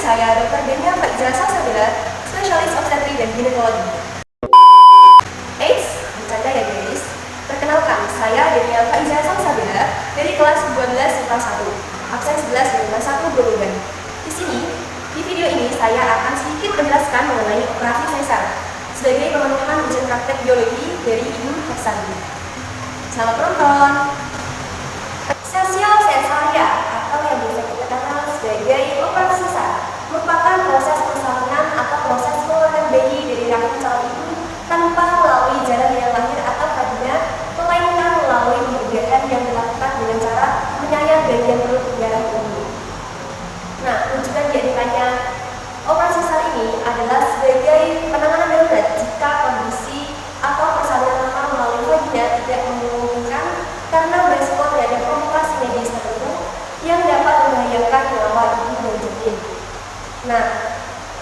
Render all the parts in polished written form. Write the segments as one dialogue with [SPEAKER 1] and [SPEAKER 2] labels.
[SPEAKER 1] saya Dr. Denia Faiza Salsabila, spesialis obstetri dan ginekologi. Eits, bercanda ya guys. Perkenalkan, saya Denia Faiza Salsabila dari kelas 12 IPA 1, absen 11 dan 1 Groningen. Di video ini saya akan sedikit menjelaskan mengenai operasi sesar sebagai pemenuhan ujian praktek biologi dari Ibu Haksani. Selamat menonton. Sesial cesaria atau yang biasa kita kenal sebagai operasi sesar merupakan proses persalinan atau proses pengeluaran bayi dari rahim calon ibu tanpa melalui jalan yang lahir atau vagina, melainkan melalui pembuahan yang dilakukan dengan cara menyayat bagian perut darah ibu. Nah, tujuan diadakannya operasi sesar ini adalah sebagai penanganan darurat jika kondisi atau persalinan normal melalui vagina tidak memungkinkan karena beresiko terhadap komplikasi medis tertentu yang dapat membahayakan nyawa ibu dan janin. Nah,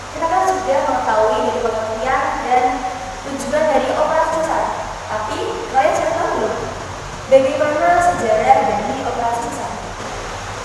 [SPEAKER 1] kita kan sudah mengetahui dari pengertian dan tujuan dari operasi sesar. Tapi kalian sudah tahu belum bagaimana sejarah dari operasi sesar?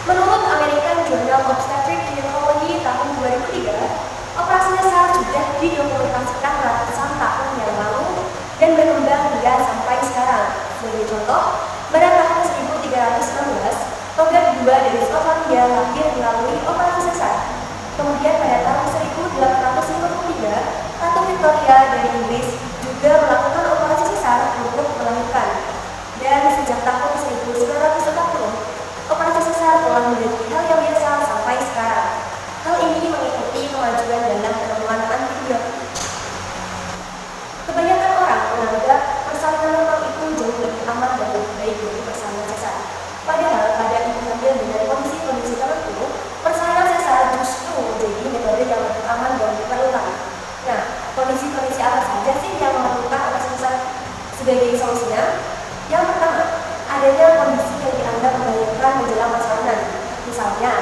[SPEAKER 1] Menurut American Journal of Obstetrics and Gynecology tahun 2003, operasi sesar sudah didokumentasikan ratusan tahun yang lalu dan berkembang hingga sampai sekarang. Sebagai contoh, pada tahun 1316, Tonga II dari Skotlandia lahir melalui operasi sesar. Kemudian pada tahun 1853, Ratu Victoria dari Inggris juga melakukan operasi sesar untuk melahirkan. Dan sejak tahun 1940, operasi sesar telah menjadi hal yang biasa sampai sekarang. Hal ini mengikuti kemajuan dalam penemuan antibiotik. Kebanyakan orang menganggap persalinan normal itu jauh lebih aman dan lebih baik dari persalinan sesar. Padahal pada ibu hamil dengan kondisi-kondisi tertentu, persalinan sesar justru menjadi metode yang lebih aman dan diperlukan. Nah, kondisi-kondisi apa saja sih yang memerlukan operasi sesar sebagai solusinya? Yang pertama, adanya kondisi yang dianggap membahayakan menjelang persalinan. Misalnya,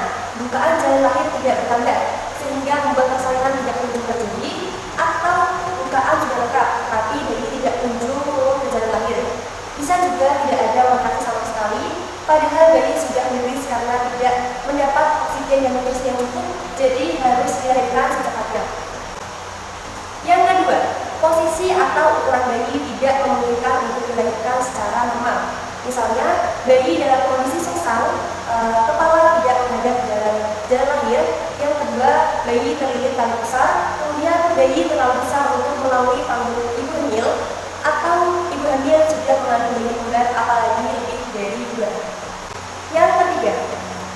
[SPEAKER 1] bukaan jalan lahir tidak bertanda sehingga membuat persalinan tidak kunjung terjadi, atau bukaan sudah lengkap tapi bayi tidak kunjung turun ke jalan lahir. Bisa juga tidak ada kontraksi sama sekali, padahal bayi sudah menangis karena tidak mendapat oksigen dan nutrisi yang cukup, jadi harus dilahirkan secepatnya. Yang kedua, posisi atau ukuran bayi tidak memungkinkan untuk dilahirkan secara normal. Misalnya, bayi dalam kondisi sungsang, kepala tidak menghadap jalan lahir. Yang kedua, bayi terlilit tali besar. Kemudian, bayi terlalu besar untuk melalui panggung ibu hamil, atau ibu hamil sudah mengandung bayi kembar apalagi lebih dari 2. Yang ketiga,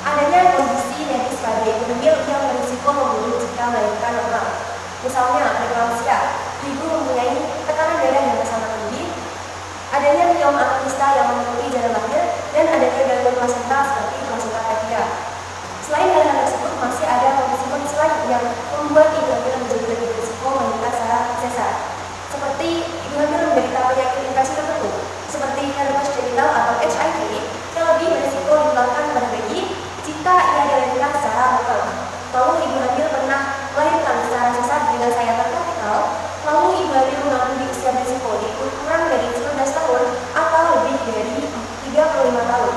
[SPEAKER 1] adanya kondisi medis pada ibu hamil yang berisiko membunuh jika melahirkan normal. Misalnya, preeklamsia, ibu mempunyai tekanan darah yang sangat tinggi, adanya miom anakista yang menutupi jalan lahir, dan adanya gangguan plasenta seperti plasenta previa. Selain hal tersebut, masih ada kondisi-kondisi lain yang membuat ibu hamil menjadi lebih berisiko melahirkan secara sesar, seperti ibu hamil menderita penyakit infeksi tertentu, seperti herpes genital atau HIV, yang lebih berisiko ditularkan pada bayi jika ia dilahirkan secara lokal. Lalu ibu hamil pernah melahirkan secara sesar dengan sayatan vertikal, lalu ibu hamil mengandung di usia berisiko yaitu kurang dari 19 tahun atau lebih dari 35 tahun,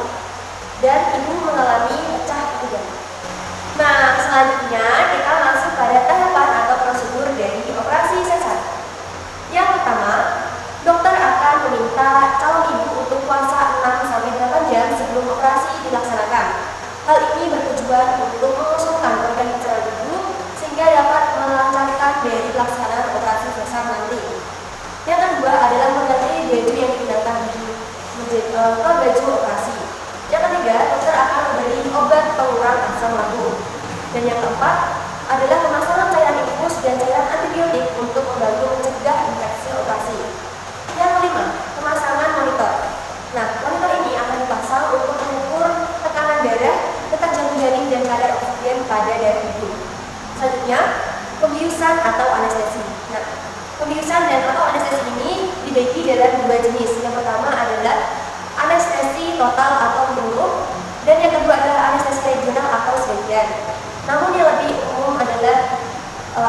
[SPEAKER 1] dan ibu mengalami pecah ketiga. Nah, selanjutnya kita masuk pada tahapan atau prosedur dari operasi sesar. Yang pertama, dokter akan meminta calon ibu untuk puasa 6-8 jam sebelum operasi dilaksanakan. Hal ini bertujuan untuk mengosongkan organ pencernaan ibu sehingga dapat melancarkan dari pelaksanaan operasi sesar nanti. Yang kedua adalah mengganti baju yang digunakan ke baju operasi. Yang ketiga, dokter akan memberi obat pengurang asam lambung. Dan yang keempat adalah pemasangan cairan infus dan cairan antibiotik untuk membantu mencegah infeksi operasi. Yang kelima, pemasangan monitor. Nah, monitor ini akan dipasang untuk mengukur tekanan darah, detak jantung janin, dan kadar oksigen pada darah ibu. Selanjutnya, pembiusan atau anestesi. Nah, pembiusan dan atau anestesi ini dibagi dalam 2 jenis. Yang pertama adalah anestesi total atau menyeluruh, dan yang kedua adalah anestesi regional atau sebagian. Namun yang lebih umum adalah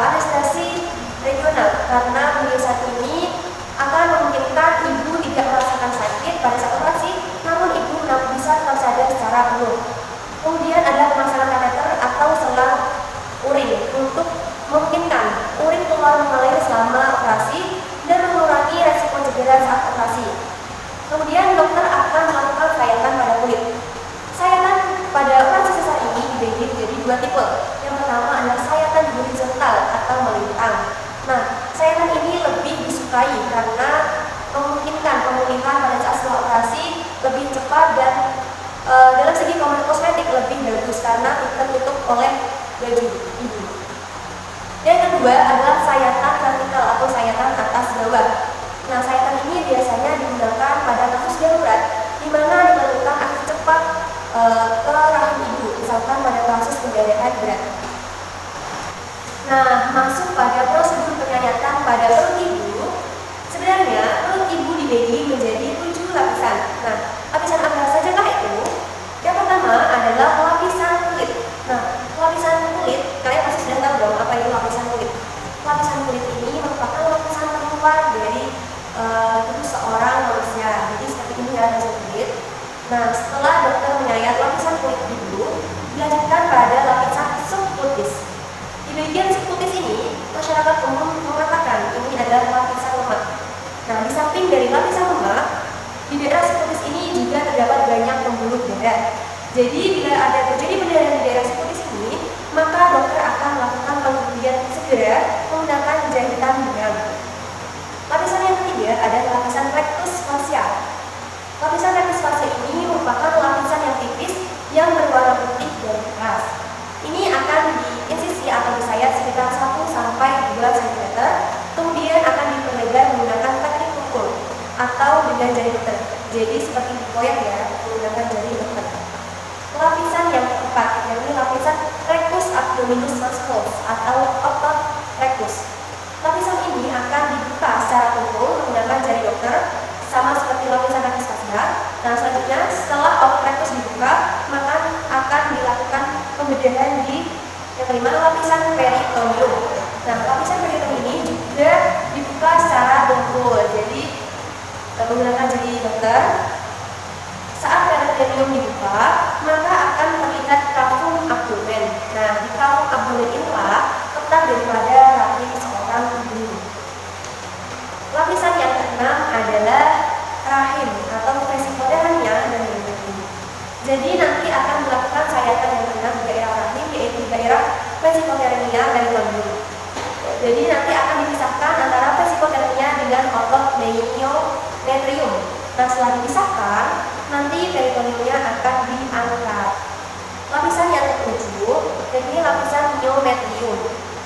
[SPEAKER 1] anestesi regional, karena pembiusan ini akan memungkinkan ibu tidak merasakan sakit pada saat operasi, namun ibu bisa tetap sadar secara penuh. Kemudian ada pemasangan kateter atau selang urin. bagus karena tertutup oleh baju ibu. Yang kedua adalah sayatan vertikal atau sayatan atas bawah. Nah, sayatan ini biasanya digunakan pada kasus darurat di mana diperlukan aksi cepat ke rahim ibu, misalkan pada kasus pendarahan berat. Nah, masuk pada prosedur penyayatan pada perut ibu. Sebenarnya perut ibu dibagi menjadi 7 lapisan. Nah, lapisan apa saja kah itu? Yang pertama adalah lapisan kulit. Nah, lapisan kulit, kalian pasti sudah tahu dong apa itu lapisan kulit. Lapisan kulit ini merupakan lapisan terluar dari tubuh seorang manusia. Jadi seperti ini ya lapisan kulit. Nah, setelah dokter menyayat lapisan kulit ibu, dilanjutkan pada lapisan subkutis. Di bagian subkutis ini, masyarakat umum mengatakan ini adalah lapisan lemak. Nah, di samping dari lapisan lemak, di daerah subkutis ini juga terdapat banyak pembuluh darah. Jadi bila ada terjadi pendarahan di daerah subkutis ini, maka dokter akan melakukan penghentian segera menggunakan jahitan benang. Lapisan yang ketiga adalah lapisan rectus fascia. Lapisan rectus fascia ini merupakan lapisan yang tipis yang berwarna putih dan keras. Ini akan diinsisi atau disayat sekitar 1-2 cm, kemudian akan diperlebar menggunakan teknik pukul atau dengan jari dokter. Jadi seperti dikoyak ya, menggunakan jari dokter. Lapisan yang keempat, yakni lapisan rectus abdominis musculus atau otot rectus. Lapisan ini akan dibuka secara pukul menggunakan jari dokter, sama seperti lapisan rectus fascia. Nah, selanjutnya setelah otot rectus dibuka, maka akan dilakukan pembedahan di yang kelima lapisan peritoneum. Nah, lapisan peritoneum ini juga dibuka secara pukul. Jadi menggunakan jari dokter. Saat peritoneum dibuka, maka akan terlihat cavum abdomen. Nah, di cavum abdomen inilah letak daripada rahim seorang ibu. Lapisan yang keenam adalah rahim atau vesikodermia dan ibu. Jadi nanti akan melakukan sayatan yang keenam di daerah rahim, yaitu di daerah vesikodermia dan ibu. Jadi nanti akan dipisahkan antara vesikodermia dengan otot myometrium. Nah, setelah dipisahkan, nanti peritoneumnya akan diangkat. Lapisan yang ketujuh, yakni lapisan myometrium.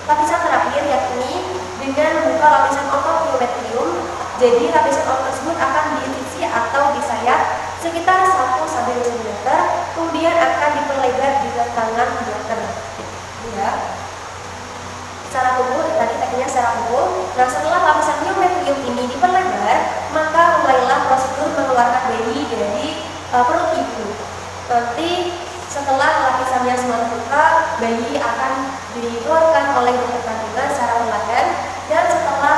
[SPEAKER 1] Lapisan terakhir yakni dengan membuka lapisan otot myometrium. Jadi lapisan otot tersebut akan diisi atau disayat sekitar 1-2 cm, kemudian akan diperlebar dengan tangan dokter. Ya. Secara pukul, tadi tekniknya secara pukul. Nah, setelah lapisan myometrium ini diperlebar, maka mulailah prosedur mengeluarkan bayi dari perut ibu. Nanti setelah lapisannya semua terbuka, bayi akan dikeluarkan oleh dokter kandungan secara perlahan, dan setelah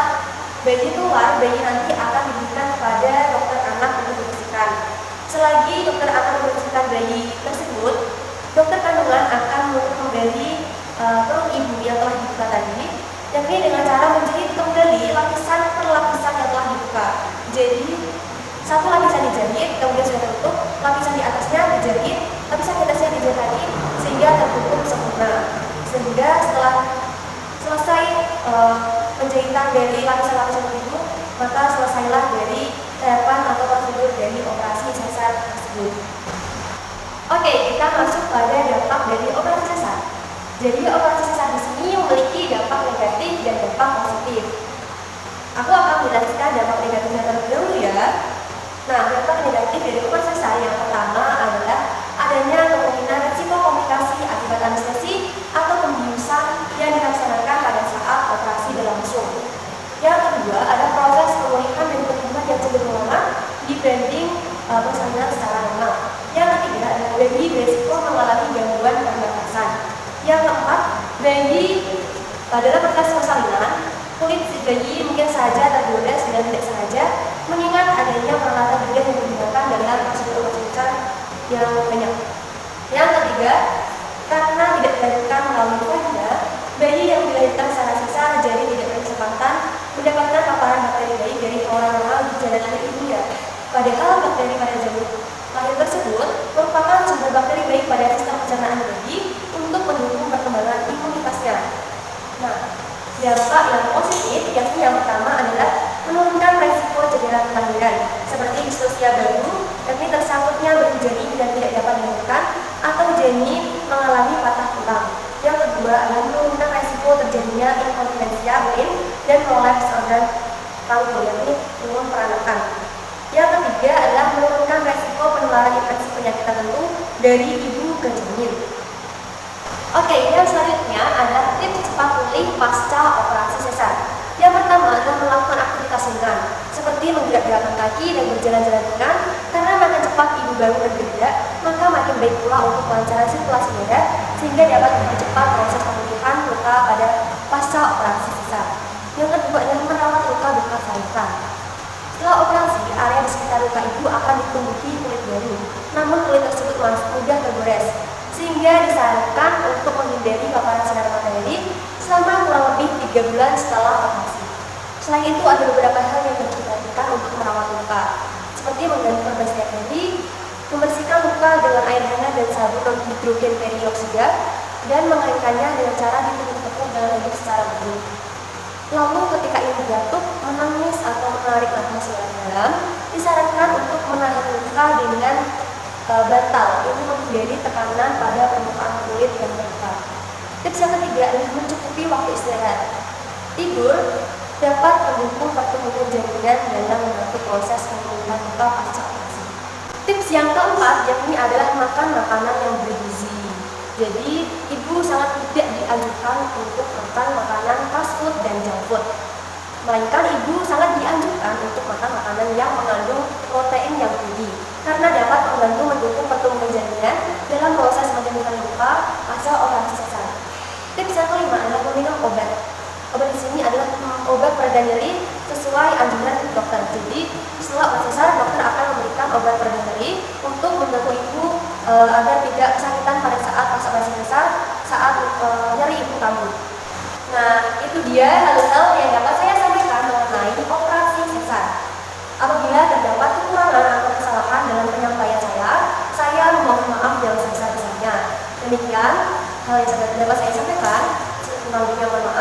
[SPEAKER 1] bayi keluar, bayi nanti akan diberikan kepada dokter anak untuk dibersihkan. Selagi dokter akan membersihkan bayi tersebut, dokter kandungan akan menutup kembali perut ibu yang telah dibuka tadi, yakni dengan cara menjahit kembali lapisan per lapisan yang telah dibuka. Jadi satu lapisan dijahit, kemudian sudah tertutup, lapisan di atasnya dijahit, lapisan di atasnya dijahit lagi sehingga tertutup sempurna. Sehingga setelah selesai penjahitan dari lapisan-lapisan itu, maka selesailah dari tahapan atau prosedur dari operasi sesar tersebut. Oke, kita masuk pada dampak dari operasi sesar. Jadi operasi sesar di sini memiliki dampak negatif dan dampak positif. Aku akan menjelaskan dampak negatifnya terlebih dahulu ya. Nah, dampak negatif dari operasi sesar yang pertama adalah adanya kemungkinan risiko komplikasi akibat anestesi atau pembiusan yang dilaksanakan pada saat operasi berlangsung. Yang kedua, ada proses pemulihan dan pertumbuhan yang cenderung lama dibanding persalinan secara normal. Yang ketiga, ada bayi berisiko mengalami gangguan pernapasan. Yang keempat, bayi dalam proses persalinan, kulit si bayi mungkin saja tergores dan tidak sengaja, mengingat adanya peralatan bedah yang digunakan dalam prosedur operasi yang banyak. Yang ketiga, karena tidak dilakukan melalui vagina, bayi yang dilahirkan secara sesar jadi tidak berkesempatan mendapatkan paparan bakteri bayi dari orang normal di jalan lahir ibunya. Padahal bakteri pada jalur lahir tersebut merupakan sumber bakteri baik pada sistem pencernaan bayi untuk mendukung perkembangan imunitasnya. Nah, dampak yang positif yakni yang pertama adalah menurunkan resiko cedera kelahiran seperti distosia baru, yakni tersangkutnya batu janin dan tidak dapat ditemukan, atau janin kolaps organ paru, yakni pulmun peranakan. Yang ketiga adalah menurunkan resiko penularan infeksi penyakit tertentu dari ibu ke janin. Oke, yang selanjutnya adalah tips cepat pulih pasca operasi sesar. Yang pertama adalah melakukan aktivitas ringan, seperti menggerak-gerakkan kaki dan berjalan-jalan ringan, karena makin cepat ibu baru bergerak, maka makin baik pula untuk kelancaran sirkulasi darah, sehingga dapat mempercepat proses pemulihan luka pada pasca operasi sesar. Yang kedua adalah merawat luka-luka sayatan. Setelah operasi, area di sekitar luka ibu akan ditumbuhi kulit baru, namun kulit tersebut masih mudah tergores, sehingga disarankan untuk menghindari paparan sinar matahari selama kurang lebih 3 bulan setelah operasi. Selain itu, ada beberapa hal yang harus diperhatikan untuk merawat luka, seperti mengganti perban setiap hari, membersihkan luka dengan air hangat dan sabun non-hidrogen perioksida, dan mengeringkannya dengan cara ditekuk-tekuk dengan lembut secara bertahap. Lalu ketika ibu batuk, menangis atau menarik nafas secara dalam, disarankan untuk menahan luka dengan bantal. Ini menghindari tekanan pada permukaan kulit yang terluka. Tips yang ketiga adalah mencukupi waktu istirahat. Tidur dapat mendukung pertumbuhan jaringan dalam membantu proses pemulihan luka pasca operasi. Tips yang keempat yakni adalah makan makanan yang bergizi. Jadi, ibu sangat tidak dianjurkan untuk makan makanan fast food dan junk food. Melainkan ibu sangat dianjurkan untuk makan makanan yang mengandung protein yang tinggi, karena dapat membantu mendukung pertumbuhan jaringan dalam proses menyembuhkan luka pasca operasi sesar. Tips yang kelima adalah meminum obat. Obat di sini adalah obat pereda nyeri sesuai anjuran dokter. Jadi, setelah operasi sesar, dokter akan memberikan obat pereda nyeri untuk membantu ibu agar tidak kesakitan pada saat pas operasi sesar saat nyeri ibu kambuh. Nah, itu dia hal-hal yang dapat saya sampaikan mengenai operasi sesar. Apabila terdapat kekurangan atau kesalahan dalam penyampaian saya mohon maaf yang sebesar-besarnya. Demikian hal yang dapat saya sampaikan. Kurang lebihnya mohon maaf.